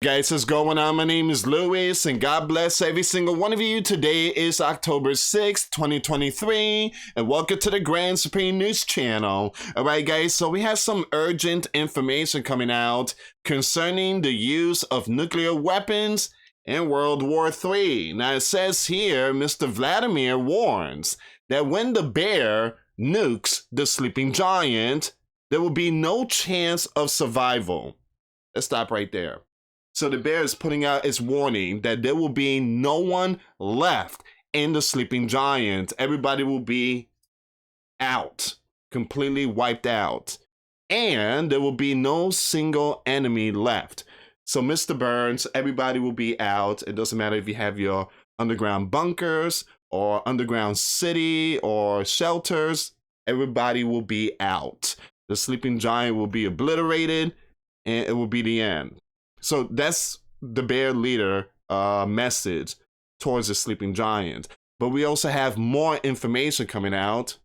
Guys, what's going on? My name is Louis, and God bless every single one of you. Today is October 6th, 2023, and welcome to the Grand Supreme News Channel. Alright guys, so we have some urgent information coming out concerning the use of nuclear weapons in World War III. Now it says here, Mr. Vladimir warns that when the bear nukes the sleeping giant, there will be no chance of survival. Let's stop right there. So the bear is putting out its warning that there will be no one left in the sleeping giant. Everybody will be out, completely wiped out. And there will be no single enemy left. So Mr. Burns, everybody will be out. It doesn't matter if you have your underground bunkers or underground city or shelters. Everybody will be out. The sleeping giant will be obliterated and it will be the end. So that's the bear leader message towards the sleeping giant. But we also have more information coming out.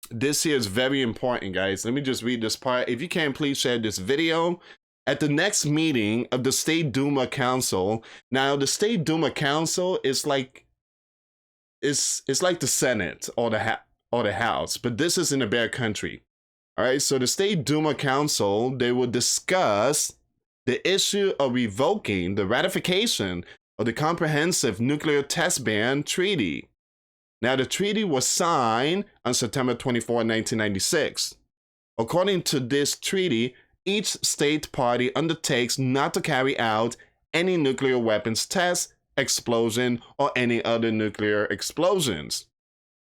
This here is very important, guys. Let me just read this part. If you can, please share this video. At the next meeting of the State Duma Council. Now, the State Duma Council is like it's like the Senate or the House, but this is in a bear country. All right, so the State Duma Council, they will discuss the issue of revoking the ratification of the Comprehensive Nuclear Test Ban Treaty. Now, the treaty was signed on September 24, 1996. According to this treaty, each state party undertakes not to carry out any nuclear weapons test, explosion, or any other nuclear explosions,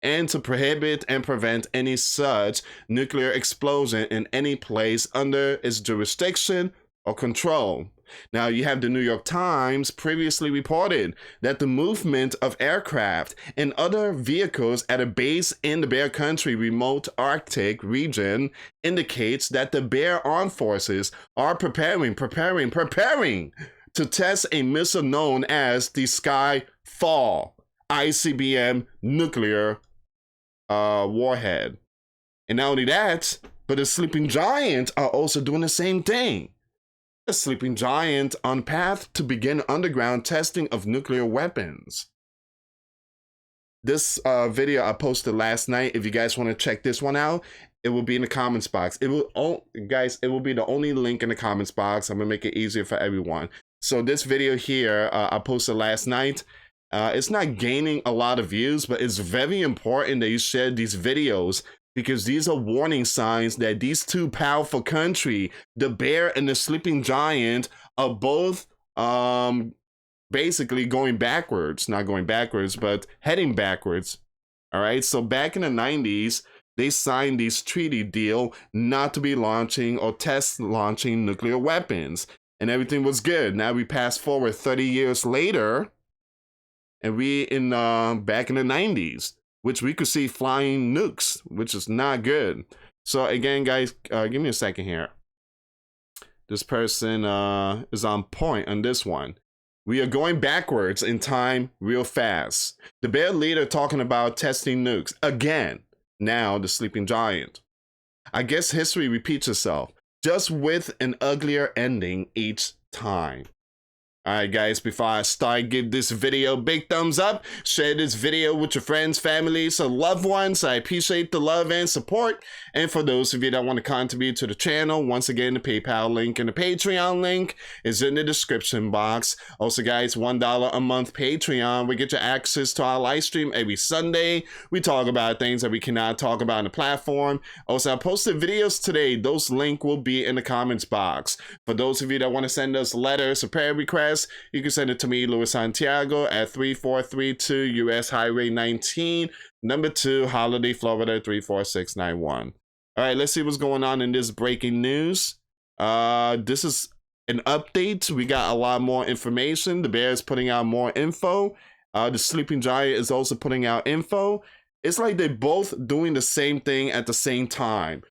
and to prohibit and prevent any such nuclear explosion in any place under its jurisdiction or control. Now, you have the New York Times previously reported that the movement of aircraft and other vehicles at a base in the Bear Country remote Arctic region indicates that the Bear Armed Forces are preparing to test a missile known as the Skyfall ICBM nuclear warhead. And not only that, but the sleeping giant are also doing the same thing. The sleeping giant on path to begin underground testing of nuclear weapons. This video I posted last night. If you guys want to check this one out, it will be in the comments box. It will, guys, it will be the only link in the comments box. I'm gonna make it easier for everyone. So this video here I posted last night. It's not gaining a lot of views, but it's very important that you share these videos because these are warning signs that these two powerful countries, the bear and the sleeping giant, are both basically going backwards. Not going backwards, but heading backwards. All right, so back in the 90s, they signed this treaty deal not to be launching or test launching nuclear weapons, and everything was good. Now we pass forward 30 years later, and we in back in the 90s, which we could see flying nukes, which is not good. So again, guys, give me a second here. This person is on point on this one. We are going backwards in time real fast. The bear leader talking about testing nukes. Again, now the sleeping giant. I guess history repeats itself, just with an uglier ending each time. Alright guys, before I start, give this video a big thumbs up, share this video with your friends, families, or loved ones. I appreciate the love and support. And for those of you that want to contribute to the channel, once again, the PayPal link and the Patreon link is in the description box. Also guys, $1 a month Patreon, we get you access to our live stream every Sunday. We talk about things that we cannot talk about on the platform. Also, I posted videos today. Those links will be in the comments box. For those of you that want to send us letters or prayer requests, you can send it to me, Louis Santiago, at 3432 US Highway 19, number 2, Holiday, Florida 34691. All right, let's see what's going on in this breaking news. This is an update. We got a lot more information. The bear is putting out more info. The sleeping giant is also putting out info. It's like they're both doing the same thing at the same time.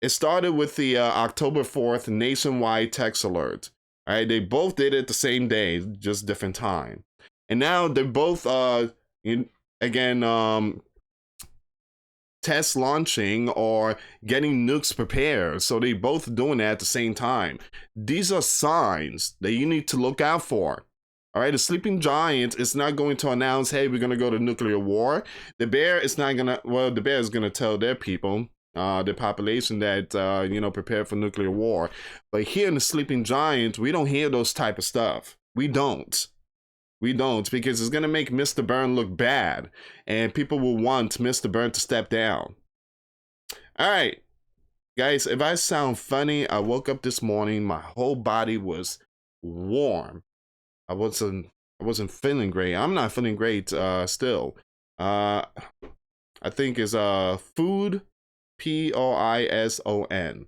It started with the October 4th nationwide text alert. All right, they both did it the same day, just different time. And now they're both, again, test launching or getting nukes prepared. So they both doing that at the same time. These are signs that you need to look out for. All right, the sleeping giant is not going to announce, hey, we're going to go to nuclear war. The bear is not going to, well, the bear is going to tell their people, the population that, prepare for nuclear war. But here in the sleeping giant, we don't hear those type of stuff. We don't. We don't, because it's going to make Mr. Byrne look bad, and people will want Mr. Byrne to step down. All right, guys, if I sound funny, I woke up this morning, my whole body was warm. I wasn't feeling great. I'm not feeling great still. I think it's food, POISON.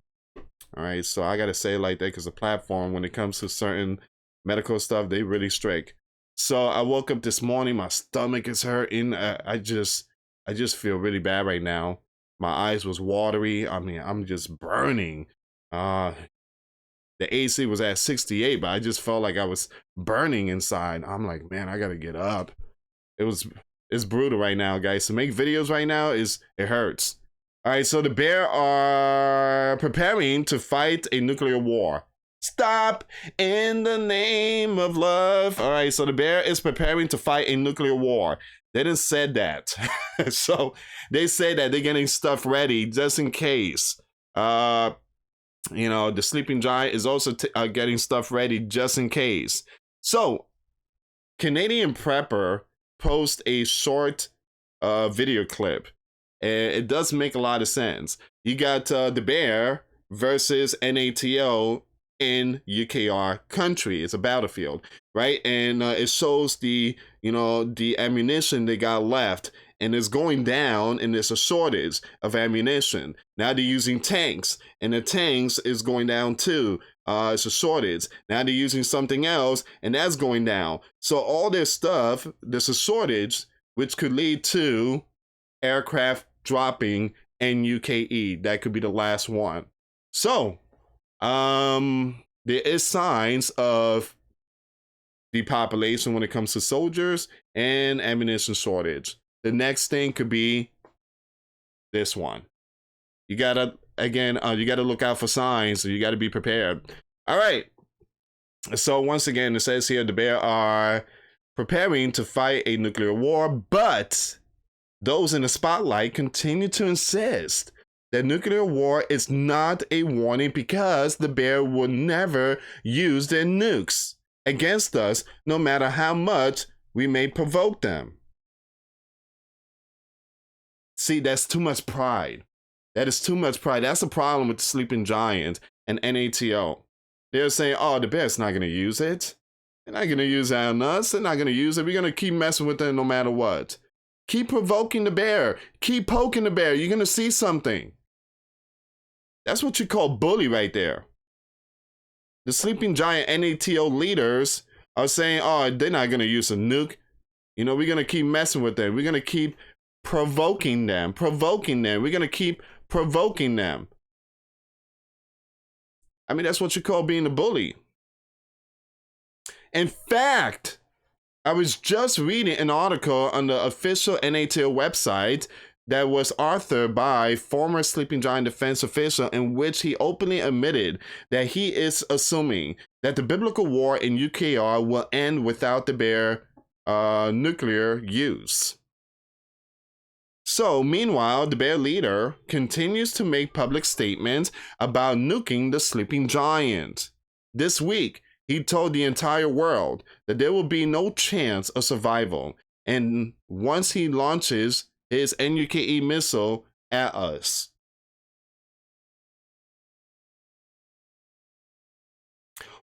All right, so I got to say it like that because the platform, when it comes to certain medical stuff, they really strict. So I woke up this morning, my stomach is hurting. I just feel really bad right now. My eyes was watery. I mean, I'm just burning. The AC was at 68, but I just felt like I was burning inside. I'm like, man, I gotta get up. It's brutal right now, guys. To make videos right now it hurts. All right, so the bear are preparing to fight a nuclear war. Stop in the name of love. All right, so the bear is preparing to fight a nuclear war. They didn't said that. So they say that they're getting stuff ready just in case. The sleeping giant is also getting stuff ready just in case. So Canadian Prepper post a short video clip. And it does make a lot of sense. You got the bear versus NATO in UKR country. It's a battlefield, right? And it shows the ammunition they got left, and it's going down, and there's a shortage of ammunition. Now they're using tanks, and the tanks is going down too. It's a shortage. Now they're using something else, and that's going down. So all this stuff, there's a shortage, which could lead to aircraft dropping NUKE. That could be the last one. So there is signs of depopulation when it comes to soldiers and ammunition shortage. The next thing could be this one. You gotta look out for signs, so you gotta be prepared. All right. So once again, it says here the bear are preparing to fight a nuclear war, but those in the spotlight continue to insist that nuclear war is not a warning because the bear will never use their nukes against us, no matter how much we may provoke them. See, that's too much pride. That is too much pride. That's the problem with the sleeping giant and NATO. They're saying, oh, the bear's not going to use it. They're not going to use it on us. They're not going to use it. We're going to keep messing with it no matter what. Keep provoking the bear. Keep poking the bear. You're going to see something. That's what you call bully right there. The sleeping giant NATO leaders are saying, oh, they're not going to use a nuke. We're going to keep messing with them. We're going to keep provoking them. We're going to keep provoking them. I mean, that's what you call being a bully. In fact, I was just reading an article on the official NATO website that was authored by former Sleeping Giant defense official, in which he openly admitted that he is assuming that the biblical war in UKR will end without the bear nuclear use. So, meanwhile, the bear leader continues to make public statements about nuking the sleeping giant. This week, he told the entire world that there will be no chance of survival, and once he launches his NUKE missile at us.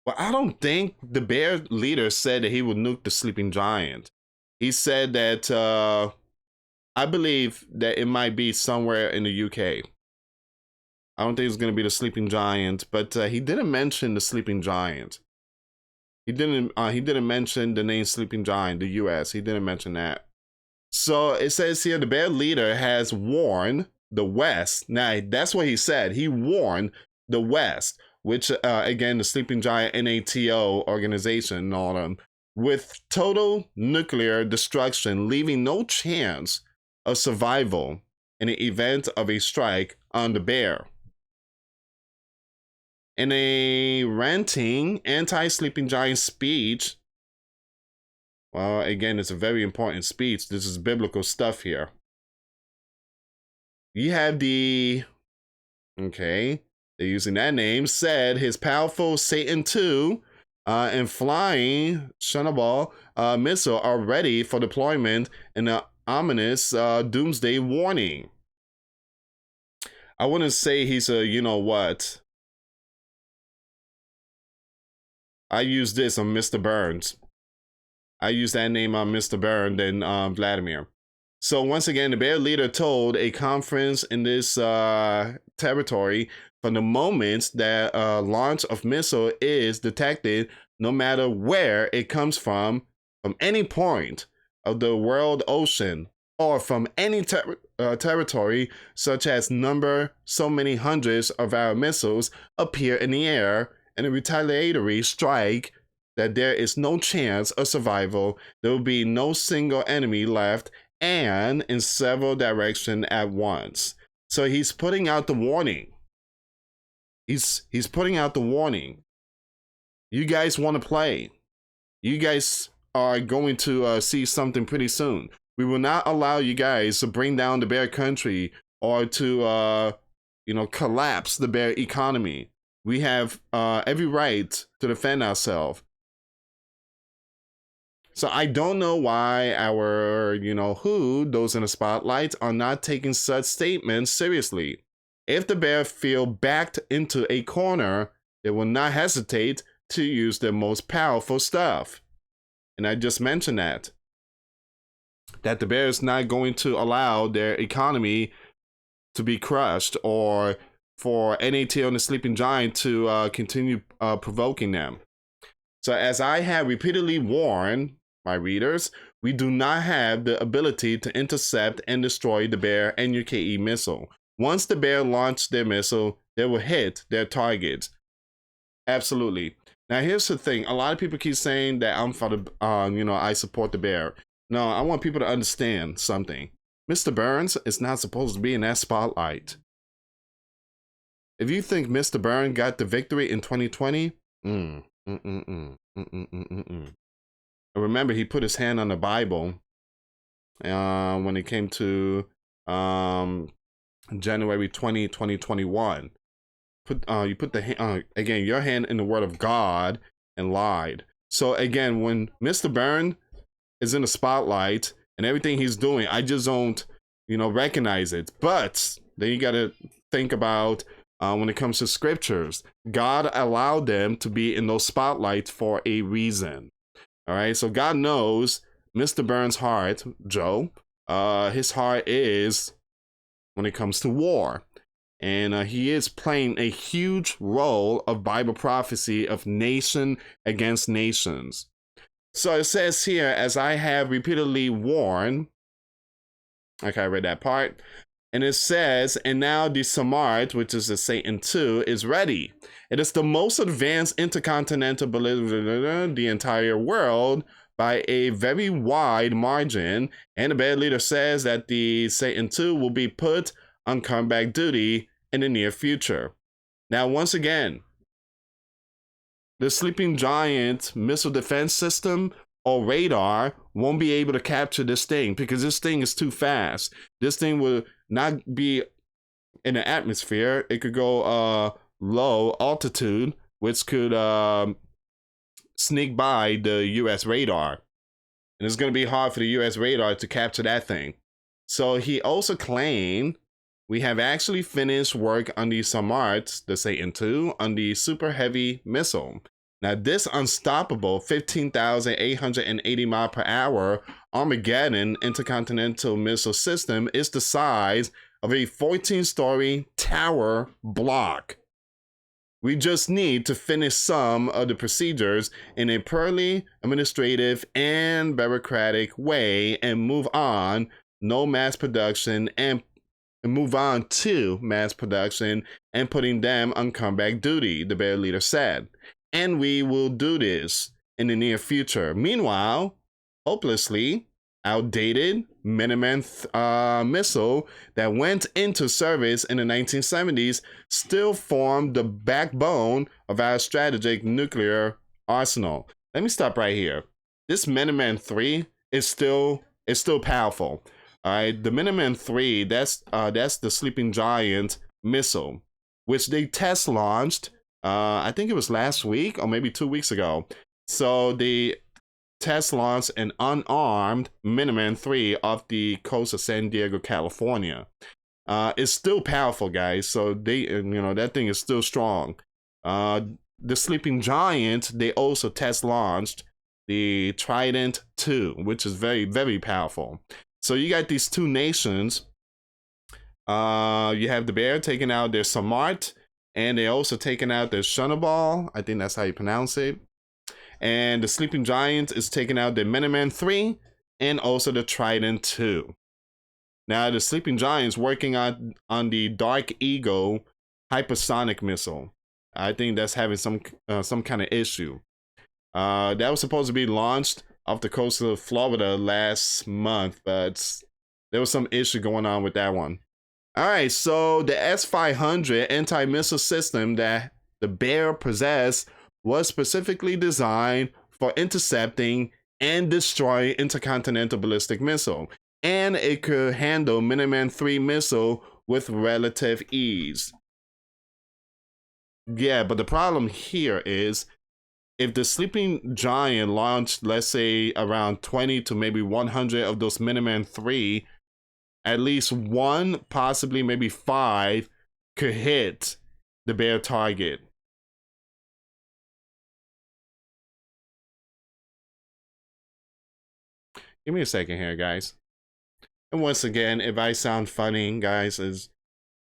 Well, I don't think the bear leader said that he would nuke the sleeping giant. He said that I believe that it might be somewhere in the UK. I don't think it's going to be the sleeping giant, but he didn't mention the sleeping giant. He didn't mention the name sleeping giant, the US. He didn't mention that. So it says here the bear leader has warned the West. Now, that's what he said. He warned the West, which, again, the sleeping giant NATO organization and all them, with total nuclear destruction, leaving no chance of survival in the event of a strike on the bear. In a ranting anti-sleeping giant speech, well, again, it's a very important speech. This is biblical stuff here. You have they're using that name, said his powerful Satan II and flying Shunaball missile are ready for deployment in an ominous doomsday warning. I wouldn't say he's a, you know what. I use this on Mr. Burns. I use that name on Mr. Burns than Vladimir. So once again, the bear leader told a conference in this territory, from the moment that launch of missile is detected, no matter where it comes from any point of the world ocean, or from any territory, such as number so many hundreds of our missiles appear in the air in a retaliatory strike, that there is no chance of survival. There will be no single enemy left, and in several directions at once. So he's putting out the warning. He's putting out the warning. You guys want to play. You guys are going to see something pretty soon. We will not allow you guys to bring down the bear country or to collapse the bear economy. We have every right to defend ourselves. So I don't know why our, those in the spotlight are not taking such statements seriously. If the bear feel backed into a corner, they will not hesitate to use their most powerful stuff. And I just mentioned that the bear is not going to allow their economy to be crushed, or for NAT on the Sleeping Giant to continue provoking them. So as I have repeatedly warned my readers, we do not have the ability to intercept and destroy the bear NUKE missile. Once the bear launched their missile, they will hit their targets. Absolutely. Now here's the thing. A lot of people keep saying that I'm for the, I support the bear. No, I want people to understand something. Mr. Burns is not supposed to be in that spotlight. If you think Mr. Burns got the victory in 2020, remember, he put his hand on the Bible when it came to January 20, 2021. You put again, your hand in the word of God and lied. So again, when Mr. Burns is in the spotlight and everything he's doing, I just don't, recognize it. But then you got to think about when it comes to scriptures, God allowed them to be in those spotlights for a reason. All right, so God knows Mr. Burns' heart, Joe. His heart is when it comes to war. And he is playing a huge role of Bible prophecy of nation against nations. So it says here, as I have repeatedly warned, okay, I read that part. And it says, and now the Samart, which is the Satan II, is ready. It is the most advanced intercontinental the entire world by a very wide margin. And the bear leader says that the Satan II will be put on combat duty in the near future. Now, once again, the Sleeping Giant missile defense system or radar won't be able to capture this thing, because this thing is too fast. This thing will not be in the atmosphere. It could go low altitude, which could sneak by the US radar. And it's going to be hard for the US radar to capture that thing. So he also claimed, we have actually finished work on the Samart, the Satan II, on the super heavy missile. Now, this unstoppable 15,880 mile per hour Armageddon intercontinental missile system is the size of a 14-story tower block. We just need to finish some of the procedures in a purely administrative and bureaucratic way and move on. No mass production and move on to mass production and putting them on combat duty, the bear leader said. And we will do this in the near future. Meanwhile, hopelessly outdated Minuteman missile that went into service in the 1970s still formed the backbone of our strategic nuclear arsenal. Let me stop right here. This Minuteman 3 is still powerful. All right, the Minuteman 3, that's the Sleeping Giant missile, which they test launched. I think it was last week or maybe 2 weeks ago. So they test launched an unarmed Minuteman 3 off the coast of San Diego, California. It's still powerful, guys. So that thing is still strong. The Sleeping Giant, they also test launched the Trident 2, which is very, very powerful. So you got these two nations. You have the Bear taking out their Samart, and they're also taking out their Shunabal. I think that's how you pronounce it. And the Sleeping Giant is taking out the Minuteman 3 and also the Trident 2. Now the Sleeping Giant's working on the Dark Eagle hypersonic missile. I think that's having some kind of issue. That was supposed to be launched off the coast of Florida last month, but there was some issue going on with that one. All right, so the S-500 anti-missile system that the Bear possessed was specifically designed for intercepting and destroying intercontinental ballistic missile, and it could handle Minuteman 3 missile with relative ease. Yeah, but the problem here is if the Sleeping Giant launched, let's say, around 20 to maybe 100 of those Minuteman 3, at least one, possibly maybe 5, could hit the Bear target. Give me a second here, guys. And once again, if I sound funny, guys, is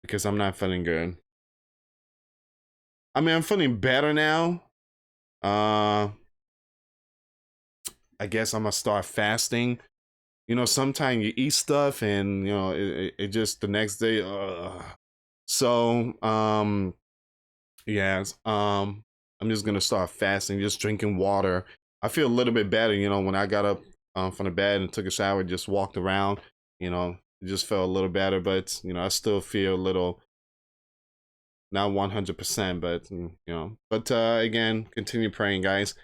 because I'm not feeling good. I mean, I'm feeling better now. I guess I'm gonna start fasting. You know, sometimes you eat stuff and, you know, it just the next day. So, yeah, I'm just gonna start fasting, just drinking water. I feel a little bit better, you know, when I got up from the bed and took a shower, just walked around, you know, it just felt a little better, but, you know, I still feel a little, not 100%, but, you know, but again, continue praying, guys.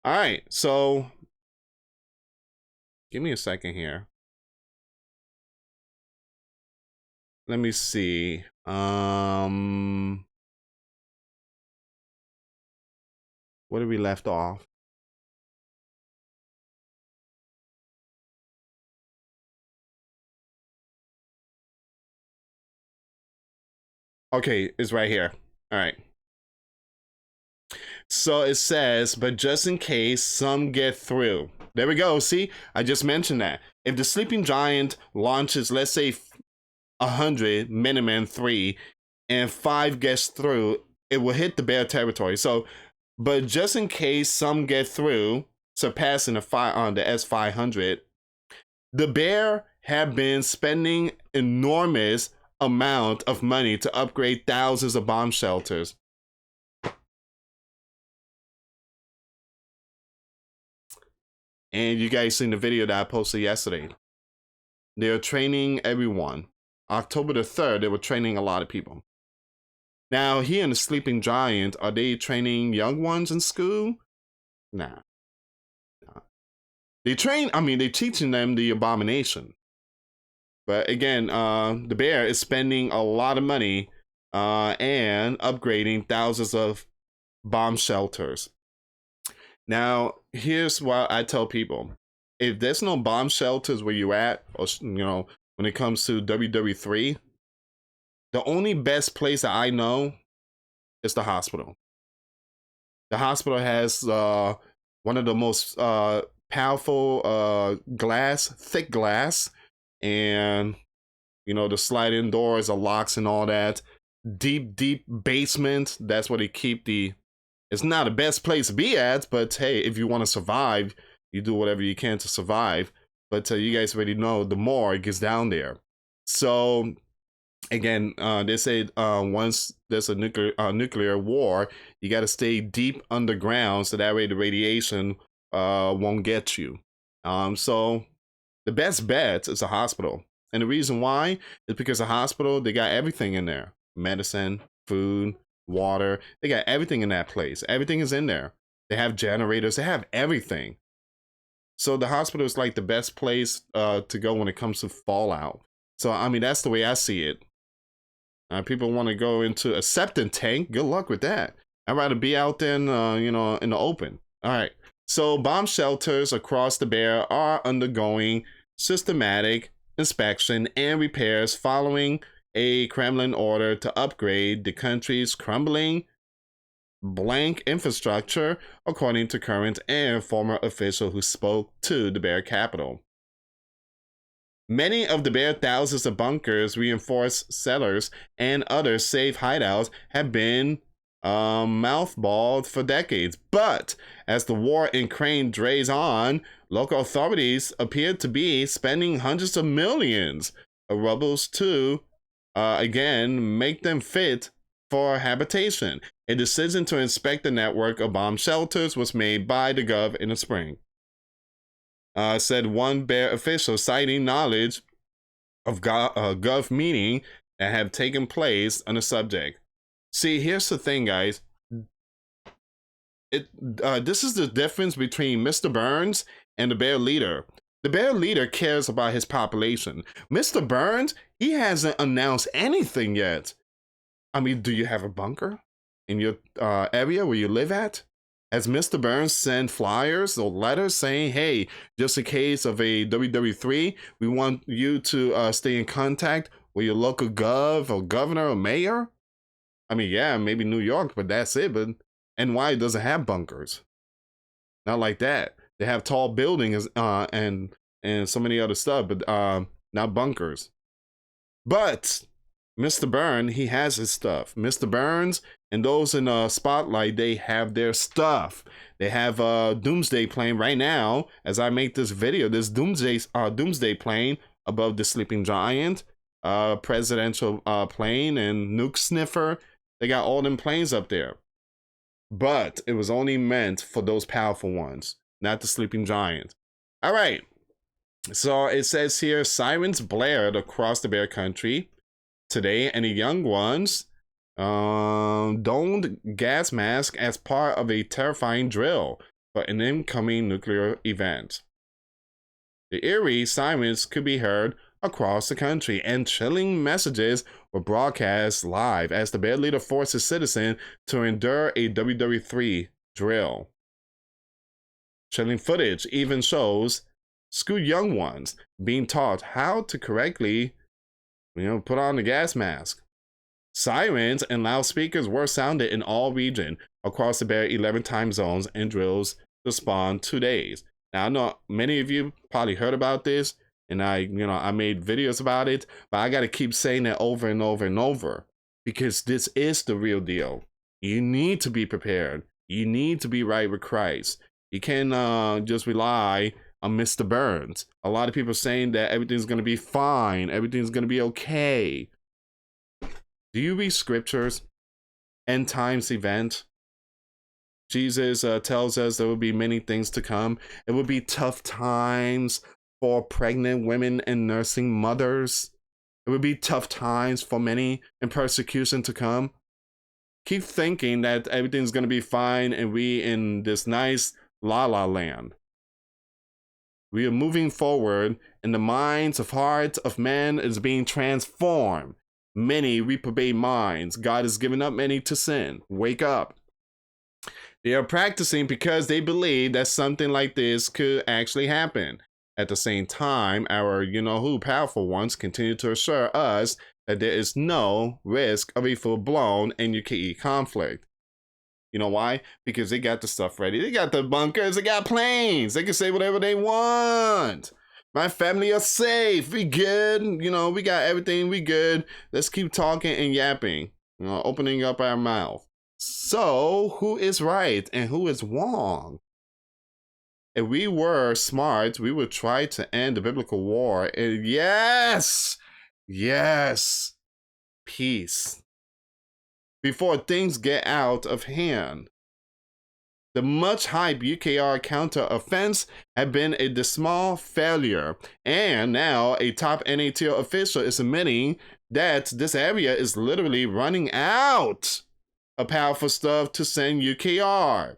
All right, so give me a second here. Let me see. Where did we left off? Okay, it's right here. All right. So it says, but just in case some get through. There we go. See, I just mentioned that. If the Sleeping Giant launches, let's say 100 Minuteman 3 and 5 gets through, it will hit the Bear territory. So, but just in case some get through, surpassing the S-500, the Bear have been spending enormous amount of money to upgrade thousands of bomb shelters. And you guys seen the video that I posted yesterday. They're training everyone. October the 3rd, they were training a lot of people. Now, here in the Sleeping Giant, are they training young ones in school? Nah. They're teaching them the abomination. But again, the Bear is spending a lot of money and upgrading thousands of bomb shelters. Now, here's what I tell people. If there's no bomb shelters where you at, or, you know, when it comes to WW3, the only best place that I know is the hospital. The hospital has one of the most powerful thick glass, and, you know, the sliding doors, the locks and all that. Deep basement, that's where they keep it's not the best place to be at, but hey, if you want to survive, you do whatever you can to survive. But you guys already know the morgue gets down there. So again, they say once there's a nuclear war, you got to stay deep underground so that way the radiation won't get you. So The best bet is a hospital. And the reason why is because a hospital, they got everything in there. Medicine, food, water. They got everything in that place. Everything is in there. They have generators. They have everything. So the hospital is like the best place to go when it comes to fallout. So, I mean, that's the way I see it. People want to go into a septic tank. Good luck with that. I'd rather be out there in, in the open. All right. So bomb shelters across the Bear are undergoing systematic inspection and repairs following a Kremlin order to upgrade the country's crumbling blank infrastructure, according to current and former official who spoke to the Bear capital. Many of the Bear thousands of bunkers, reinforced cellars, and other safe hideouts have been mothballed for decades. But as the war in Ukraine drags on, local authorities appear to be spending hundreds of millions of rubles to, again, make them fit for habitation. A decision to inspect the network of bomb shelters was made by the Gov in the spring. Said one Bear official, citing knowledge of Gov meeting that have taken place on the subject. See, here's the thing, guys. This is the difference between Mr. Burns and the Bear leader. The Bear leader cares about his population. Mr. Burns, he hasn't announced anything yet. I mean, do you have a bunker in your area where you live at? Has Mr. Burns sent flyers or letters saying, hey, just in case of a WW3, we want you to stay in contact with your local gov or governor or mayor? I mean, yeah, maybe New York, but that's it. But NY doesn't have bunkers. Not like that. They have tall buildings and so many other stuff, but not bunkers. But Mr. Burns, he has his stuff. Mr. Burns and those in the spotlight, they have their stuff. They have a doomsday plane right now. As I make this video, this doomsday plane above the sleeping giant, presidential plane, and nuke sniffer. They got all them planes up there. But it was only meant for those powerful ones, not the sleeping giant. All right. So it says here, sirens blared across the Bear country today, and the young ones donned gas mask as part of a terrifying drill for an incoming nuclear event. The eerie sirens could be heard across the country, and chilling messages were broadcast live as the Bear leader forces citizens to endure a WW3 drill. Chilling footage even shows school young ones being taught how to correctly, put on the gas mask. Sirens and loudspeakers were sounded in all regions across the Bear 11 time zones, and drills to spawn 2 days. Now, I know many of you probably heard about this, and I made videos about it, but I got to keep saying that over and over and over, because this is the real deal. You need to be prepared. You need to be right with Christ. You can't just rely on Mr. Burns. A lot of people are saying that everything's going to be fine. Everything's going to be okay. Do you read scriptures? End times event. Jesus tells us there will be many things to come. It will be tough times for pregnant women and nursing mothers. It will be tough times for many, and persecution to come. Keep thinking that everything's going to be fine and we in this nice la-la land. We are moving forward, and the minds of hearts of men is being transformed. Many reprobate minds. God has given up many to sin. Wake up. They are practicing because they believe that something like this could actually happen. At the same time, our powerful ones continue to assure us that there is no risk of a full-blown and nuclear conflict. You know why? Because they got the stuff ready. They got the bunkers. They got planes. They can say whatever they want. My family are safe. We good. We got everything. We good. Let's keep talking and yapping. Opening up our mouth. So, who is right and who is wrong? If we were smart, we would try to end the biblical war. And yes, peace. Before things get out of hand. The much hyped UKR counter offense had been a dismal failure, and now a top NATO official is admitting that this area is literally running out of powerful stuff to send UKR.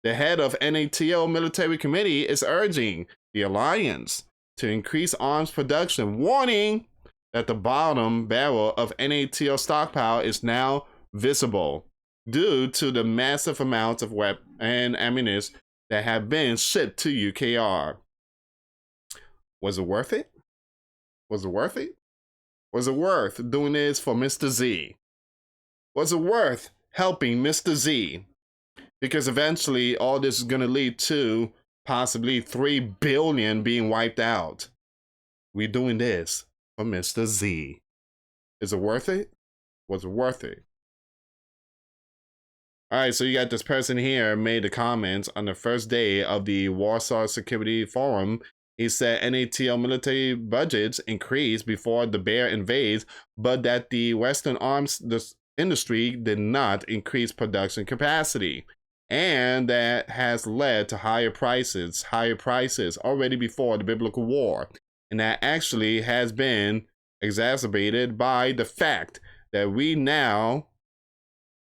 The head of NATO Military Committee is urging the alliance to increase arms production, warning that the bottom barrel of NATO stockpile is now visible due to the massive amounts of weapons and ammunition that have been shipped to UKR. Was it worth it? Was it worth it? Was it worth doing this for Mr. Z? Was it worth helping Mr. Z? Because eventually all this is going to lead to possibly 3 billion being wiped out. We're doing this for Mr. Z. Is it worth it? Was it worth it? All right, so you got this person here made the comments on the first day of the Warsaw Security Forum. He said NATO military budgets increased before the bear invades, but that the Western arms industry did not increase production capacity. And that has led to higher prices already before the biblical war. And that actually has been exacerbated by the fact that we now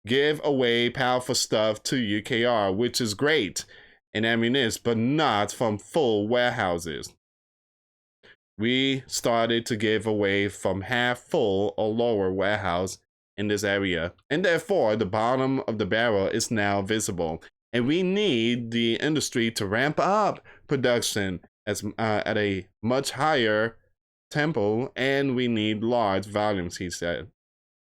give away powerful stuff to UKR, which is great and ammunition, but not from full warehouses. We started to give away from half full or lower warehouse in this area, and therefore the bottom of the barrel is now visible, and we need the industry to ramp up production at a much higher tempo, and we need large volumes, he said.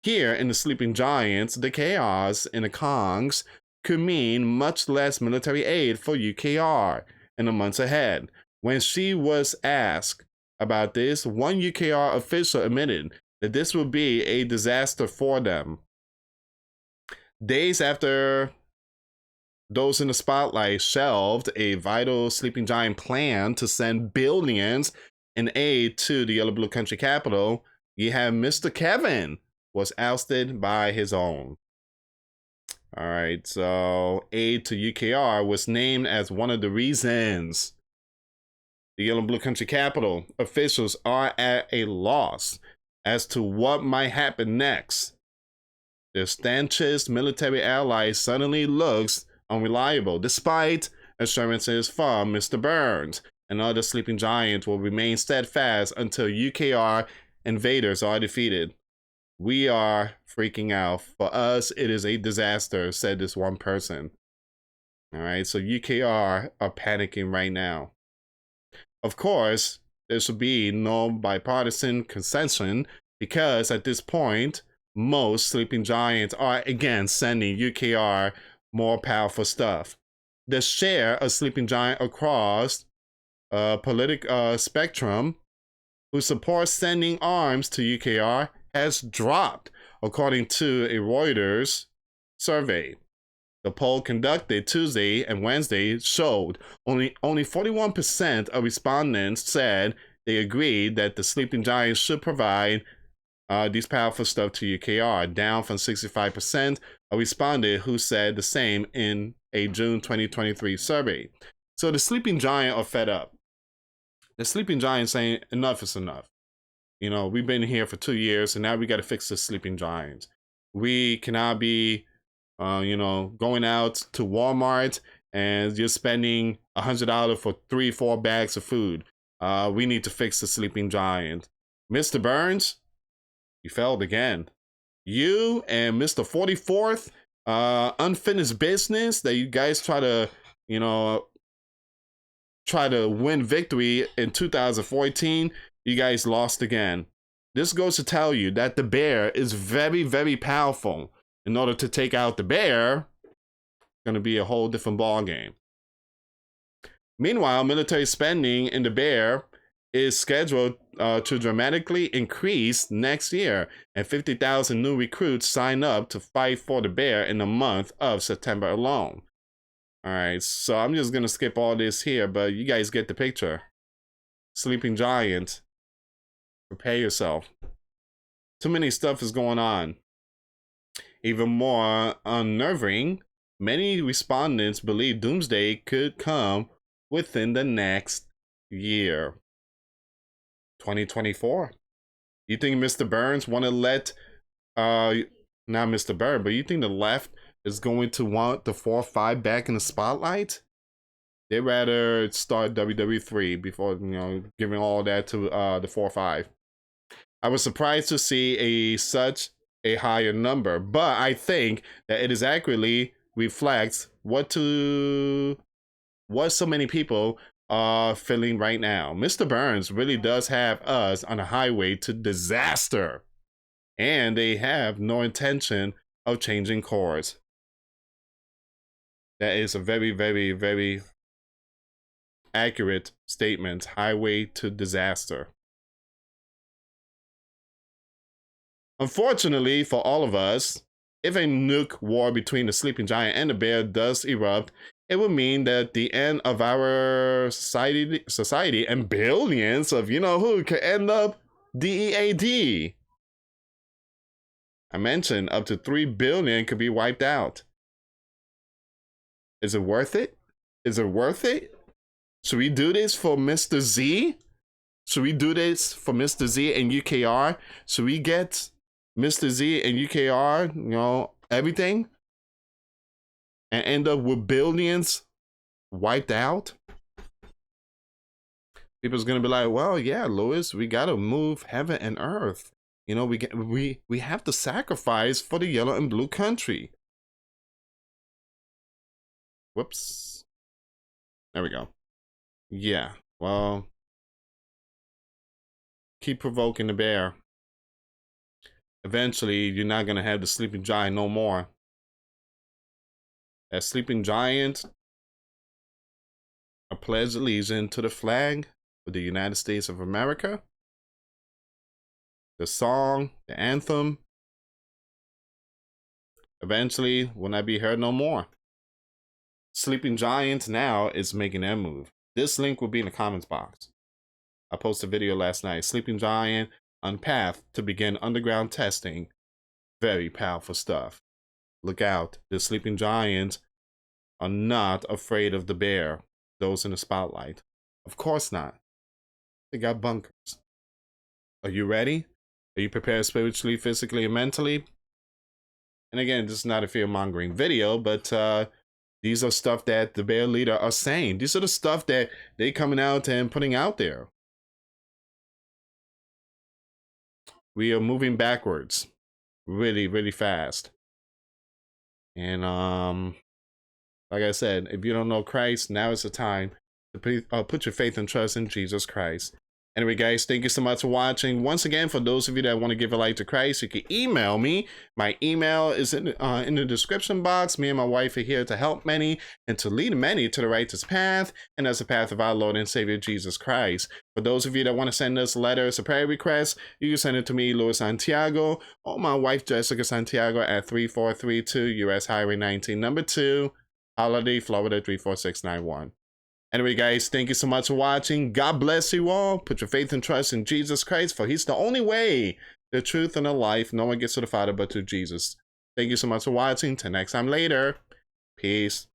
Here in the Sleeping Giants, the chaos in the Kongs could mean much less military aid for UKR in the months ahead. When she was asked about this, one UKR official admitted that this would be a disaster for them. Days after those in the spotlight shelved a vital Sleeping Giant plan to send billions in aid to the Yellow Blue Country capital, you have Mr. Kevin was ousted by his own. All right, so aid to UKR was named as one of the reasons. The Yellow Blue Country capital officials are at a loss as to what might happen next. The stanchest military ally suddenly looks unreliable, despite assurances from Mr. Burns and other Sleeping Giants will remain steadfast until UKR invaders are defeated. We are freaking out. For us, it is a disaster, said this one person. All right, so UKR are panicking right now. Of course, there should be no bipartisan concession because at this point, most Sleeping Giants are again sending UKR more powerful stuff. The share of Sleeping Giant across political spectrum who support sending arms to UKR has dropped, according to a Reuters survey. The poll conducted Tuesday and Wednesday showed only 41% of respondents said they agreed that the Sleeping Giants should provide these powerful stuff to UKR, down from 65% of respondents who said the same in a June 2023 survey. So the Sleeping Giant are fed up. The Sleeping Giant saying enough is enough. You know, we've been here for 2 years, and now we got to fix the Sleeping Giants. We cannot be, going out to Walmart and you're spending $100 for 3-4 bags of food. We need to fix the Sleeping Giant. Mr. Burns, you failed again. You and Mr. 44th, unfinished business that you guys try to win victory in 2014. You guys lost again. This goes to tell you that the bear is very, very powerful. In order to take out the bear, it's going to be a whole different ballgame. Meanwhile, military spending in the bear is scheduled to dramatically increase next year, and 50,000 new recruits sign up to fight for the bear in the month of September alone. All right, so I'm just going to skip all this here, but you guys get the picture. Sleeping Giant. Prepare yourself. Too many stuff is going on. Even more unnerving, many respondents believe doomsday could come within the next year. 2024. You think Mr. Burns want to let, not Mr. Burns, but you think the left is going to want the 4-5 back in the spotlight? They'd rather start WWE before, giving all that to the 4-5. I was surprised to see such a higher number, but I think that it is accurately reflects what so many people are feeling right now. Mr. Burns really does have us on a highway to disaster, and they have no intention of changing course. That is a very, very, very accurate statement. Highway to disaster. Unfortunately for all of us, if a nuke war between the sleeping giant and the bear does erupt, it would mean that the end of our society and billions of who could end up DEAD. I mentioned up to 3 billion could be wiped out. Is it worth it? Is it worth it? Should we do this for Mr. Z? Should we do this for Mr. Z and UKR? Should we get Mr. Z and UKR, everything? And end up with billions wiped out? People's gonna be like, well, yeah, Louis, we gotta move heaven and earth. We have to sacrifice for the yellow and blue country. Whoops. There we go. Yeah, well, keep provoking the bear. Eventually, you're not gonna have the sleeping giant no more. That sleeping giant, I pledge allegiance to the flag of the United States of America. The song, the anthem, eventually will not be heard no more. Sleeping Giant now is making their move. This link will be in the comments box. I posted a video last night. Sleeping Giant on path to begin underground testing. Very powerful stuff. Look out. The Sleeping Giants are not afraid of the bear. Those in the spotlight. Of course not. They got bunkers. Are you ready? Are you prepared spiritually, physically, and mentally? And again, this is not a fear-mongering video, but these are stuff that the bear leader are saying. These are the stuff that they coming out and putting out there. We are moving backwards really, really fast. And like I said, if you don't know Christ, now is the time to put your faith and trust in Jesus Christ. Anyway, guys, thank you so much for watching. Once again, for those of you that want to give a life to Christ, you can email me. My email is in the description box. Me and my wife are here to help many and to lead many to the righteous path, and as the path of our Lord and Savior, Jesus Christ. For those of you that want to send us letters or prayer requests, you can send it to me, Louis Santiago, or my wife, Jessica Santiago, at 3432 US Highway 19, number 2, Holiday, Florida 34691. Anyway, guys, thank you so much for watching. God bless you all. Put your faith and trust in Jesus Christ, for he's the only way, the truth, and the life. No one gets to the Father but through Jesus. Thank you so much for watching. Till next time later. Peace.